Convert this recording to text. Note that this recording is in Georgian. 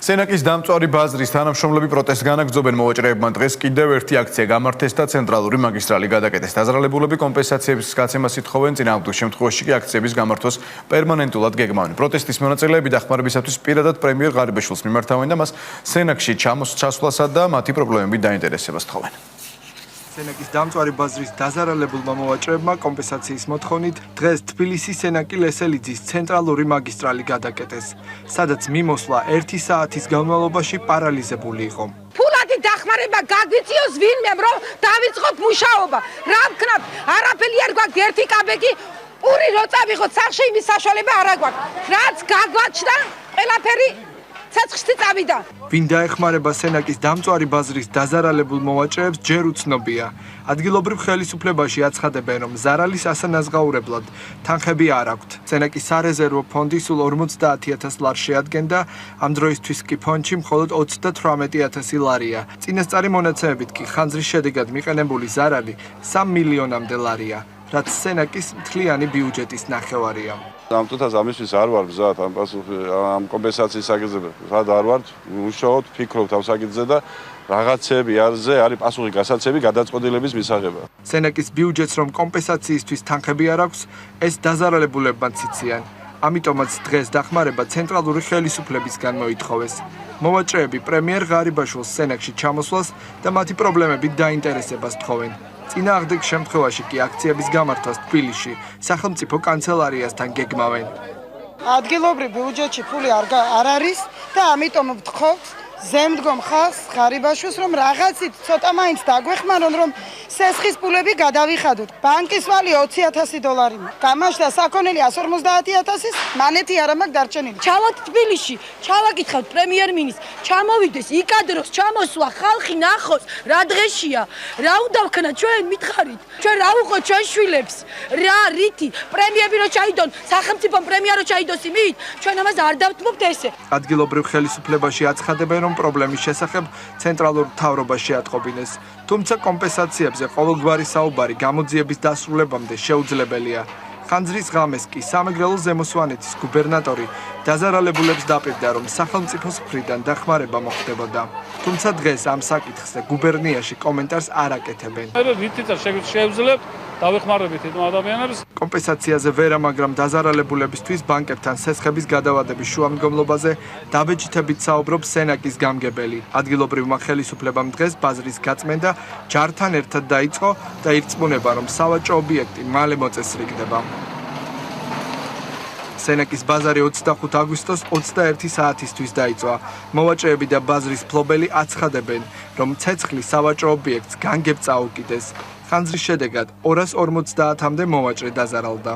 სენაკის დამწვარი ბაზრის თანამშრომლები პროტესტს განაგრძობენ. მოვაჭრეებმა დღეს კიდევ ერთი აქცია გამართეს და ცენტრალური მაგისტრალი გადაკეტეს. დაზარალებულები კომპენსაციების გაცემას ითხოვენ, წინააღმდეგ შემთხვევაში კი აქციების გამართვას პერმანენტულად გეგმავენ. პროტესტის მონაწილეები დახმარებისათვის პირადად პრემიერ ღარიბაშვილს მიმართავენ და მას სენაკში ჩასვლასა და მათი პრობლემებით დაინტერესებას თხოვენ. სენაკის დამწვარი ბაზრის დაზარალებულმა მოვაჭრეებმა კომპენსაციის მოთხოვნით დღეს თბილისის სენაკი ლესელიძის ცენტრალური მაგისტრალი გადაკეტეს, სადაც მიმოსვლა 1 საათის განმავლობაში პარალიზებული იყო. ფულადი დახმარება გაგვიწიოს ვინმე, რომ დავიწყოთ მუშაობა. რა ვქნათ, არაფერი არ გვაქვს, ერთი კაბეკი პური რო წავიღოთ სახში, იმის საშუალება არ აგვაქვს. რაც გაგვაჩნდა, ყველაფერი ცეცხლში წავიდა. ვინ დაეხმარება სენაკის დამწვარი ბაზრის დაზარალებულ მოვაჭრეებს ჯერ უცნობია. ადგილობრივ ხელისუფლებაში აცხადებენ, რომ ზარალის ასანაზღაურებლად თანხები არ აქვთ. სენაკის სარეზერვო ფონდი სულ 50,000 ლარს შეადგენდა, ამ დროისთვის კი ფონდში მხოლოდ 38,000 ლარია. წინასწარი მონაცემებით კი ხანძრის შედეგად მიყენებული ზარალი 3 მილიონამდე ლარია, რაც სენაკის მთლიანი ბიუჯეტის ნახევარია. ამ თუთას ამისთვის არ ვარ მზად ამ კომპენსაციის საკითხზე. სად არ ვარ, ვუშაობთ, ფიქრობთ ამ საკითხზე და რაღაცები არზე არის პასუხი გასაცემი გადაწყვეტილების მისაღებად. სენაკის ბიუჯეტს რომ კომპენსაციისთვის თანხები არ აქვს, ეს დაზარალებულებმაც იციან. ამიტომაც დღეს დახმარება ცენტრალური ხელისუფლებისგან მოითხოვეს. მოვაჭრეები პრემიერ ღარიბაშვილს სენაკში ჩამოსვლას და მათი პრობლემებით დაინტერესებას თხოვენ. წინააღმდეგ შემთხვევაში კი აქციების გამართვას თბილისში სახელმწიფო კანცელარიასთან გეგმავენ. ადგილობრივ ბიუჯეტში ფული არ არის და ამიტომ ვთხოვთ ზემდგომ ხალხს ღარიბაშვილს რომ რაღაცით ცოტა მაინც დაგვეხმარონ რომ სესხის ფულები გადავიხადოთ. ბანკის ვალი 20,000 დოლარი. გამაშდა საქონელი 150,000-ის, მანეთი არ მაქვს დარჩენილი. ჩავალთ თბილისში, ჩავაკითხავთ პრემიერ-მინისტრს, ჩამოვიდეს, იკადროს, ჩამოსვლა, ხალხი ნახოს, რა დღეშია, რა უნდა ვქნა ჩვენ მითხარით. ჩვენ რა უყოთ ჩვენ შვილებს, რა რითი, პრემიები რო ჩაიდონ, სახელმწიფომ პრემია რო ჩაიდოს იმით, ჩვენ ამას არ დავთმობთ ესე. ადგილობრივ ხელისუფლებაში აცხადებენ, რომ პრობლემის შესახებ ცენტრალურ მთავრობას შეატყობინეს. თუმცა კომპენსაციებზე ყოველგვარი საუბარი გამოძიების დასრულებამდე შეუძლებელია. ხანძრის ღამეს კი სამეგრელო ზემოსვანეთის გუბერნატორი დაზარალებულებს დაპირდა, რომ სახელმწიფოს მხრიდან დახმარება მოხდებოდა. თუმცა დღეს ამ საკითხზე გუბერნიაში კომენტარს არ აკეთებენ. შევძლებთ დავეხმარებით ამ ადამიანებს. კომპენსაციაზე ვერა, მაგრამ დაზარალებულებისთვის ბანკებთან სესხების გადავადების შუამდგომლობაზე დაბეჭდებით საუბრობს სენაკის გამგებელი. ადგილობრივმა ხელისუფლებამ დღეს ბაზრის გაწმენდა ჯართან ერთად დაიწყო და ირწმუნება, რომ სავაჭრო ობიექტი მალე მოწესრიგდება. სენაკის ბაზარი 25 აგვისტოს 21 საათისთვის დაიწყო. მოვაჭრეები და ბაზრის მფლობელი აცხადებენ, რომ ცეცხლი სავაჭრო ობიექტს განგებ წაუკიდეს. ხანძრის შედეგად 250-მდე მოვაჭრე დაზარალდა.